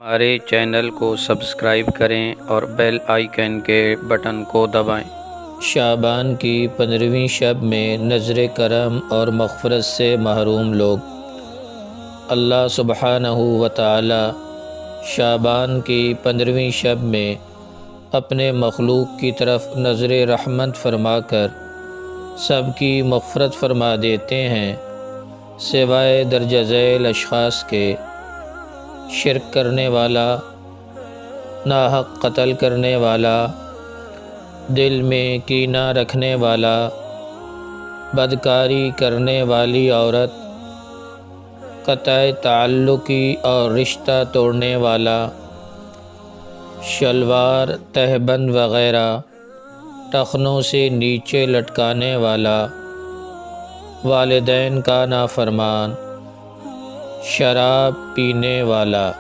ہمارے چینل کو سبسکرائب کریں اور بیل آئیکن کے بٹن کو دبائیں۔ شعبان کی 15ویں شب میں نظر کرم اور مغفرت سے محروم لوگ۔ اللہ سبحانہ و تعالی شعبان کی 15ویں شب میں اپنے مخلوق کی طرف نظر رحمت فرما کر سب کی مغفرت فرما دیتے ہیں، سوائے درجہ ذیل اشخاص کے: شرک کرنے والا، ناحق قتل کرنے والا، دل میں کینہ رکھنے والا، بدکاری کرنے والی عورت، قطع تعلقی اور رشتہ توڑنے والا، شلوار تہبند وغیرہ ٹخنوں سے نیچے لٹکانے والا، والدین کا نافرمان، شراب پینے والا۔